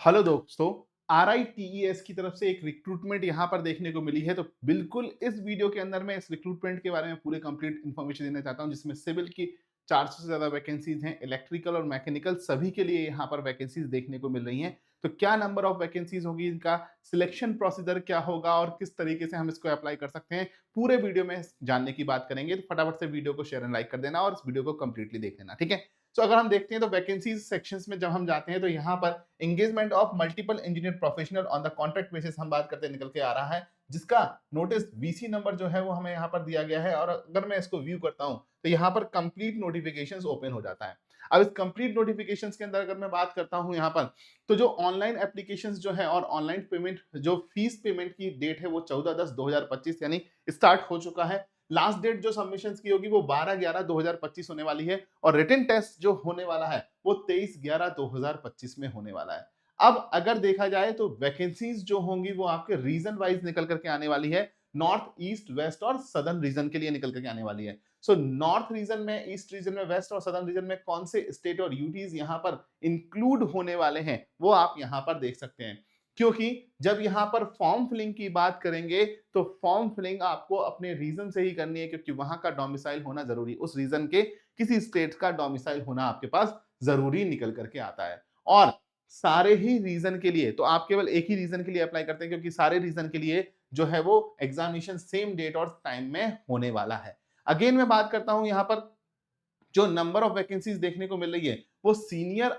Hello दोस्तों, RITES की तरफ से एक रिक्रूटमेंट यहाँ पर देखने को मिली है। तो बिल्कुल इस वीडियो के अंदर मैं इस रिक्रूटमेंट के बारे में पूरे कंप्लीट इन्फॉर्मेशन देना चाहता हूँ, जिसमें सिविल की 400 से ज़्यादा वैकेंसीज हैं, इलेक्ट्रिकल और मैकेनिकल सभी के लिए यहाँ पर वैकेंसीज देखने को मिल रही हैं। तो क्या नंबर ऑफ वैकेंसीज होगी, इनका सिलेक्शन प्रोसीजर क्या होगा और किस तरीके से हम इसको अप्लाई कर सकते हैं, पूरे वीडियो में जानने की बात करेंगे। तो फटाफट से वीडियो को शेयर एंड लाइक कर देना और इस वीडियो को कंप्लीटली देख लेना, ठीक है। तो अगर हम देखते हैं तो वैकेंसीज सेक्शंस में जब हम जाते हैं तो यहाँ पर engagement of multiple engineer professional on the contract basis हम बात करते निकल के आ रहा है, जिसका नोटिस वीसी नंबर जो है वो हमें यहाँ पर दिया गया है। और अगर मैं इसको व्यू करता हूँ तो यहाँ पर कंप्लीट नोटिफिकेशंस ओपन हो जाता है। अब इस कंप्लीट नोटिफिकेशंस के अंदर अगर मैं बात करता हूँ यहाँ पर, तो जो ऑनलाइन एप्लीकेशंस जो है और ऑनलाइन पेमेंट, जो फीस पेमेंट की डेट है वो 14/10/2025 यानी स्टार्ट हो चुका है। लास्ट डेट जो सबमिशंस की होगी वो 12/11/2025 होने वाली है और रिटन टेस्ट जो होने वाला है वो 23/11/2025 में होने वाला है। अब अगर देखा जाए तो वैकेंसीज जो होंगी वो आपके रीजन वाइज निकल करके आने वाली है। नॉर्थ, ईस्ट, वेस्ट और सदर्न रीजन के लिए निकल करके आने वाली है। सो नॉर्थ रीजन में, ईस्ट रीजन में, वेस्ट और सदर्न रीजन में कौन से स्टेट और यूटीज यहाँ पर इंक्लूड होने वाले हैं वो आप यहाँ पर देख सकते हैं। क्योंकि जब यहाँ पर फॉर्म फिलिंग की बात करेंगे तो फॉर्म फिलिंग आपको अपने रीजन से ही करनी है, क्योंकि वहां का डोमिसाइल होना जरूरी, उस रीजन के किसी स्टेट का डोमिसाइल होना आपके पास जरूरी निकल करके आता है। और सारे ही रीजन के लिए तो आप केवल एक ही रीजन के लिए अप्लाई करते हैं, क्योंकि सारे रीजन के लिए जो है वो एग्जामिनेशन सेम डेट और टाइम में होने वाला है। अगेन मैं बात करता हूं यहां पर जो नंबर ऑफ वैकेंसीज देखने को मिल रही है वो सीनियर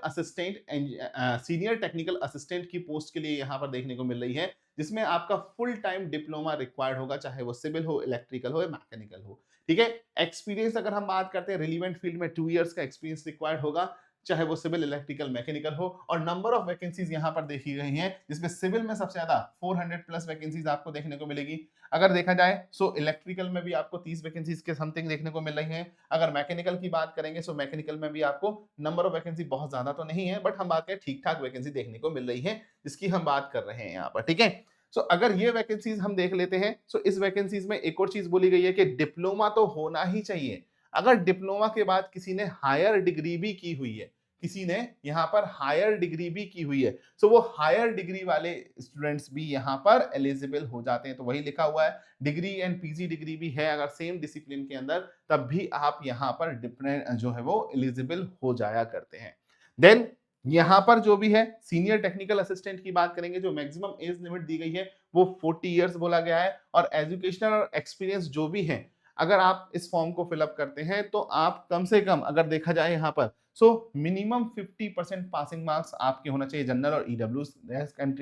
टेक्निकल असिस्टेंट की पोस्ट के लिए यहाँ पर देखने को मिल रही है, जिसमें आपका फुल टाइम डिप्लोमा रिक्वायर्ड होगा, चाहे वो सिविल हो, इलेक्ट्रिकल हो या मैकेनिकल हो, ठीक है। एक्सपीरियंस अगर हम बात करते हैं, रिलीवेंट फील्ड में 2 इयर्स का एक्सपीरियंस रिक्वायर्ड होगा, चाहे वो सिविल, इलेक्ट्रिकल, मैकेनिकल हो। और नंबर ऑफ वैकेंसीज यहाँ पर देखी गई हैं, जिसमें सिविल में सबसे ज्यादा 400 प्लस वैकेंसीज आपको देखने को मिलेगी। अगर देखा जाए सो इलेक्ट्रिकल में भी आपको 30 वैकेंसीज के समथिंग देखने को मिल रही है। अगर मैकेनिकल की बात करेंगे सो मैकेनिकल में भी आपको नंबर ऑफ वैकेंसी बहुत ज्यादा तो नहीं है, बट हम बात करें ठीक ठाक वैकेंसी देखने को मिल रही है, जिसकी हम बात कर रहे हैं यहाँ पर, ठीक है। सो अगर ये वैकेंसीज हम देख लेते हैं, सो इस वैकेंसीज में एक और चीज बोली गई है कि डिप्लोमा तो होना ही चाहिए। अगर डिप्लोमा के बाद किसी ने हायर डिग्री भी की हुई है, किसी ने यहाँ पर हायर डिग्री भी की हुई है, सो वो हायर डिग्री वाले स्टूडेंट्स भी यहाँ पर एलिजिबल हो जाते हैं। तो वही लिखा हुआ है, डिग्री एंड पीजी डिग्री भी है अगर सेम डिसिप्लिन के अंदर, तब भी आप यहाँ पर डिफरेंट जो है वो एलिजिबल हो जाया करते हैं। देन यहाँ पर जो भी है सीनियर टेक्निकल असिस्टेंट की बात करेंगे, जो मैक्सिमम एज लिमिट दी गई है वो 40 इयर्स बोला गया है। और एजुकेशनल और एक्सपीरियंस जो भी है, अगर आप इस फॉर्म को फिलअप करते हैं तो आप कम से कम अगर देखा जाए यहाँ पर, सो मिनिमम 50% पासिंग मार्क्स आपके होना चाहिए जनरल और ईडब्ल्यू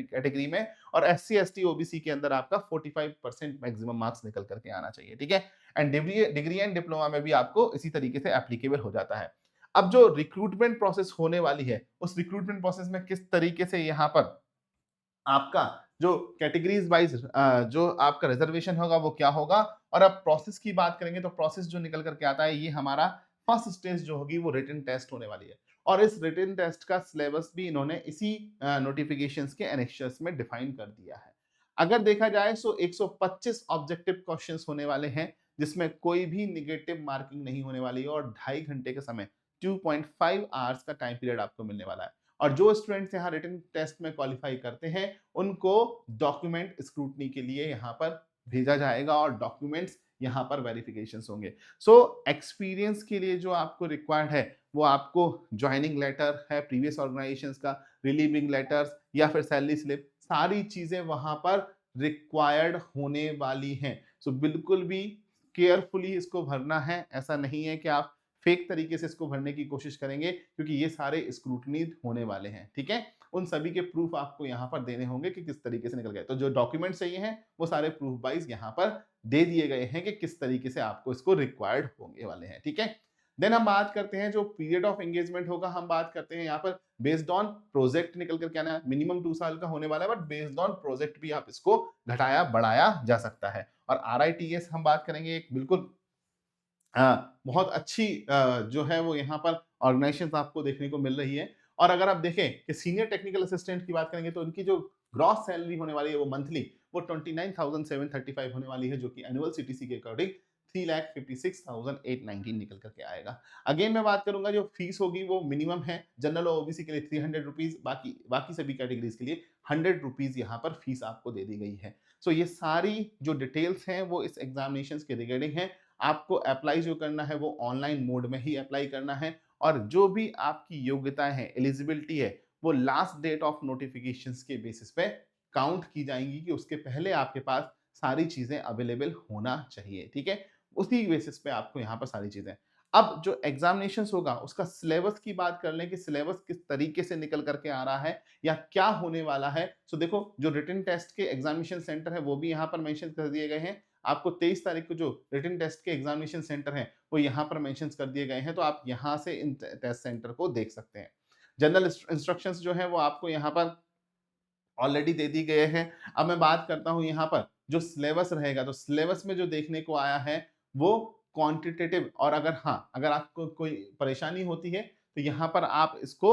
कैटेगरी में। और एससी एसटी ओबीसी के अंदर आपका 45% मैक्सिमम मार्क्स निकल करके आना चाहिए, ठीक है। एंड डिग्री एंड डिप्लोमा में भी आपको इसी तरीके से एप्लीकेबल हो जाता है। अब जो रिक्रूटमेंट प्रोसेस होने वाली है, उस रिक्रूटमेंट प्रोसेस में किस तरीके से यहाँ पर आपका जो कैटेगरीज वाइज जो आपका रिजर्वेशन होगा वो क्या होगा। और अब प्रोसेस की बात करेंगे तो प्रोसेस जो निकल करके आता है, ये हमारा फर्स्ट स्टेज जो होगी वो रिटन टेस्ट होने वाली है। और इस रिटन टेस्ट का सिलेबस भी इन्होंने इसी नोटिफिकेशंस के एनेक्शर्स में डिफाइन कर दिया है। अगर देखा जाए सो 125 ऑब्जेक्टिव क्वेश्चंस होने वाले हैं, जिसमें कोई भी निगेटिव मार्किंग नहीं होने वाली है। और 2.5 घंटे का समय, 2.5 आवर्स का टाइम पीरियड आपको मिलने वाला है। और जो स्टूडेंट्स यहाँ रिटन टेस्ट में क्वालिफाई करते हैं उनको डॉक्यूमेंट स्क्रूटनी के लिए यहाँ पर भेजा जाएगा और डॉक्यूमेंट्स यहाँ पर वेरिफिकेशंस होंगे। सो एक्सपीरियंस के लिए जो आपको रिक्वायर्ड है वो आपको ज्वाइनिंग लेटर है प्रीवियस ऑर्गेनाइजेशंस का, रिलीविंग लेटर्स या फिर सैलरी स्लिप, सारी चीजें वहां पर रिक्वायर्ड होने वाली हैं। सो बिल्कुल भी केयरफुली इसको भरना है, ऐसा नहीं है कि आप फेक तरीके से इसको भरने की कोशिश करेंगे, क्योंकि ये सारे स्क्रूटनी होने वाले हैं, ठीक है। उन सभी के प्रूफ आपको यहाँ पर देने होंगे कि किस तरीके से निकल गए। तो जो डॉक्यूमेंट चाहिए हैं वो सारे प्रूफ वाइज यहाँ पर दे दिए गए हैं कि किस तरीके से आपको इसको रिक्वायर्ड होने वाले हैं, ठीक है। देन हम बात करते हैं जो पीरियड ऑफ एंगेजमेंट होगा, हम बात करते हैं यहाँ पर बेस्ड ऑन प्रोजेक्ट निकल कर क्या ना, मिनिमम 2 साल का होने वाला है, बट बेस्ड ऑन प्रोजेक्ट भी आप इसको घटाया बढ़ाया जा सकता है। और RITES हम बात करेंगे, एक बिल्कुल बहुत अच्छी जो है वो यहाँ पर ऑर्गेनाइजेशंस आपको देखने को मिल रही है। और अगर आप देखें कि सीनियर टेक्निकल असिस्टेंट की बात करेंगे तो उनकी जो ग्रॉस सैलरी होने वाली है वो मंथली वो 29,735 होने वाली है, जो कि एनुअल सीटीसी के अकॉर्डिंग 3,56,819 निकल करके आएगा। अगेन मैं बात करूंगा जो फीस होगी वो मिनिमम है, जनरल और ओबीसी के लिए 300 रुपीज, बाकी बाकी सभी कैटेगरीज के लिए 100 रुपीज यहाँ पर फीस आपको दे दी गई है। सो ये सारी जो डिटेल्स हैं वो इस एग्जामिनेशन के रिगार्डिंग है। आपको अप्लाई जो करना है वो ऑनलाइन मोड में ही अप्लाई करना है, और जो भी आपकी योग्यताएं हैं, एलिजिबिलिटी है, वो लास्ट डेट ऑफ नोटिफिकेशन के बेसिस पे काउंट की जाएंगी कि उसके पहले आपके पास सारी चीजें अवेलेबल होना चाहिए। ठीक है, उसी बेसिस पे आपको यहाँ पर सारी चीजें। अब जो एग्जामिनेशन होगा उसका सिलेबस की बात कर लें कि सिलेबस किस तरीके से निकल करके आ रहा है या क्या होने वाला है। सो देखो, जो रिटन टेस्ट के एग्जामिनेशन सेंटर है वो भी यहाँ पर मेंशन कर दिए गए हैं। आपको 23 तारीख को जो रिटन टेस्ट के एग्जामिनेशन सेंटर हैं वो यहाँ पर मेंशन कर दिए गए हैं, तो आप यहाँ से इन टेस्ट सेंटर को देख सकते हैं। जनरल इंस्ट्रक्शंस जो है वो आपको यहाँ पर ऑलरेडी दे दी गए हैं। अब मैं बात करता हूँ यहाँ पर जो सिलेबस रहेगा, तो सिलेबस में जो देखने को आया है वो क्वांटिटेटिव, और अगर हाँ, अगर आपको कोई परेशानी होती है तो यहाँ पर आप इसको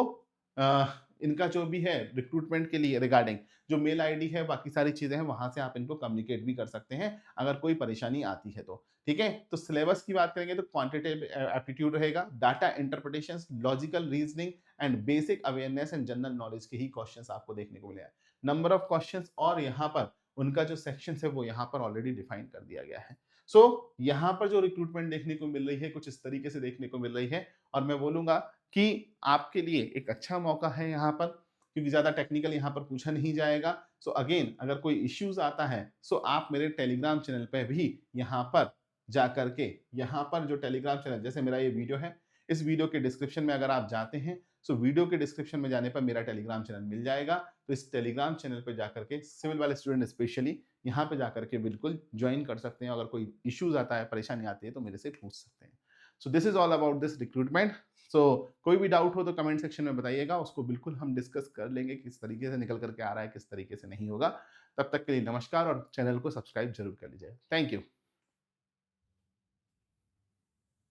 इनका जो भी है रिक्रूटमेंट के लिए रिगार्डिंग जो मेल आईडी है, बाकी सारी चीजें हैं, वहां से आप इनको कम्युनिकेट भी कर सकते हैं अगर कोई परेशानी आती है तो। ठीक है, तो सिलेबस की बात करेंगे तो क्वांटिटेटिव एप्टीट्यूड रहेगा, data interpretation, logical reasoning and basic awareness and general knowledge के ही क्वेश्चंस आपको देखने को मिले। नंबर ऑफ क्वेश्चंस और यहाँ पर उनका जो सेक्शन है वो यहाँ पर ऑलरेडी डिफाइन कर दिया गया है। सो यहाँ पर जो रिक्रूटमेंट देखने को मिल रही है कुछ इस तरीके से देखने को मिल रही है, और मैं बोलूंगा कि आपके लिए एक अच्छा मौका है यहाँ पर, क्योंकि ज्यादा टेक्निकल यहाँ पर पूछा नहीं जाएगा। सो अगेन, अगर कोई इश्यूज आता है सो आप मेरे टेलीग्राम चैनल पे भी यहाँ पर जा करके, यहाँ पर जो टेलीग्राम चैनल, जैसे मेरा ये वीडियो है, इस वीडियो के डिस्क्रिप्शन में अगर आप जाते हैं, सो वीडियो के डिस्क्रिप्शन में जाने पर मेरा टेलीग्राम चैनल मिल जाएगा। तो इस टेलीग्राम चैनल पे जाकर के सिविल वाले स्टूडेंट स्पेशली यहाँ पे जाकर के बिल्कुल ज्वाइन कर सकते हैं। अगर कोई इश्यूज आता है, परेशानी आती है, तो मेरे से पूछ सकते हैं। So this is all about this recruitment. So कोई भी डाउट हो तो कमेंट सेक्शन में बताइएगा, उसको बिल्कुल हम डिस्कस कर लेंगे किस तरीके से निकल करके आ रहा है, किस तरीके से नहीं होगा। तब तक के लिए नमस्कार, और चैनल को सब्सक्राइब जरूर कर लीजिए। Thank you.